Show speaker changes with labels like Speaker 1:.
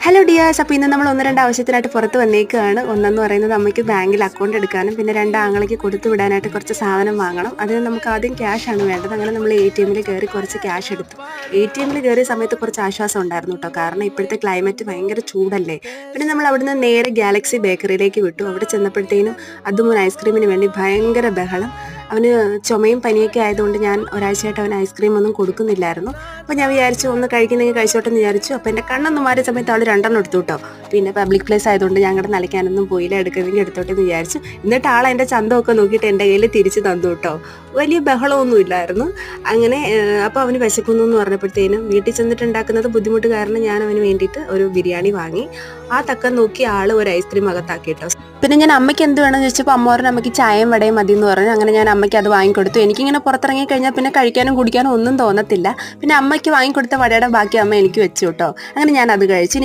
Speaker 1: Hello dears, അപ്പോൾ ഇന്ന് നമ്മൾ ഒന്ന് രണ്ട് ആവശ്യത്തിനായിട്ട് പുറത്ത് വന്നേക്കുകയാണ്. ഒന്നെന്ന് പറയുന്നത് അമ്മയ്ക്ക് ബാങ്കിൽ അക്കൗണ്ട് എടുക്കാനും പിന്നെ രണ്ട് ആങ്ങളയ്ക്ക് കൊടുത്തു വിടാനായിട്ട് കുറച്ച് സാധനം വാങ്ങണം. അതിന് നമുക്ക് ആദ്യം ക്യാഷാണ് വേണ്ടത്. അങ്ങനെ നമ്മൾ ATM കയറി കുറച്ച് ക്യാഷ് എടുത്തു. ATM കയറിയ സമയത്ത് കുറച്ച് ആശ്വാസം ഉണ്ടായിരുന്നു കേട്ടോ, കാരണം ഇപ്പോഴത്തെ ക്ലൈമറ്റ് ഭയങ്കര ചൂടല്ലേ. പിന്നെ നമ്മൾ അവിടുന്ന് നേരെ ഗാലക്സി ബേക്കറിയിലേക്ക് വിട്ടു. അവിടെ ചെന്നപ്പോഴത്തേനും അതും ഐസ്ക്രീമിന് വേണ്ടി ഭയങ്കര ബഹളം. അവന് ചുമയും പനിയൊക്കെ ആയതുകൊണ്ട് ഞാൻ ഒരാഴ്ചയായിട്ട് അവന് ഐസ്ക്രീം ഒന്നും കൊടുക്കുന്നില്ലായിരുന്നു. അപ്പോൾ ഞാൻ വിചാരിച്ചു ഒന്ന് കഴിക്കുന്നെങ്കിൽ കഴിച്ചോട്ടെ എന്ന് വിചാരിച്ചു. അപ്പോൾ എൻ്റെ കണ്ണൊന്നും മാറിയ സമയത്ത് അവൾ രണ്ടെണ്ണം എടുത്തു കേട്ടോ. പിന്നെ പബ്ലിക് പ്ലേസ് ആയതുകൊണ്ട് ഞങ്ങളുടെ നിലയ്ക്കാനൊന്നും പോയില്ല, എടുക്കുന്നെങ്കിൽ എടുത്തോട്ടെ എന്ന് വിചാരിച്ചു. എന്നിട്ട് ആൾ എൻ്റെ ചന്തമൊക്കെ നോക്കിയിട്ട് എൻ്റെ കയ്യിൽ തിരിച്ച് തന്നു കേട്ടോ. വലിയ ബഹളമൊന്നും ഇല്ലായിരുന്നു. അങ്ങനെ അപ്പോൾ അവന് വിശക്കുന്നു എന്ന് പറഞ്ഞപ്പോഴത്തേനും വീട്ടിൽ ചെന്നിട്ട് ഉണ്ടാക്കുന്നത് ബുദ്ധിമുട്ട് കാരണം ഞാൻ അവന് വേണ്ടിയിട്ട് ഒരു ബിരിയാണി വാങ്ങി. ആ തക്കം നോക്കി ആൾ ഒരു ഐസ്ക്രീം അകത്താക്കി കേട്ടോ. പിന്നെ ഞാൻ അമ്മയ്ക്ക് എന്ത് വേണമെന്ന് ചോദിച്ചപ്പോൾ അമ്മ പറഞ്ഞു അമ്മയ്ക്ക് ചായയും വടയും മതി എന്ന് പറഞ്ഞു. അങ്ങനെ ഞാൻ അമ്മയ്ക്ക് അത് വാങ്ങിക്കൊടുത്തു. എനിക്കിങ്ങനെ പുറത്തിറങ്ങി കഴിഞ്ഞാൽ പിന്നെ കഴിക്കാനും കുടിക്കാനും ഒന്നും തോന്നത്തില്ല. പിന്നെ അമ്മയ്ക്ക് വാങ്ങിക്കൊടുത്ത വടയുടെ ബാക്കി അമ്മ എനിക്ക് വെച്ചു കേട്ടോ. അങ്ങനെ ഞാൻ അത് കഴിച്ചു.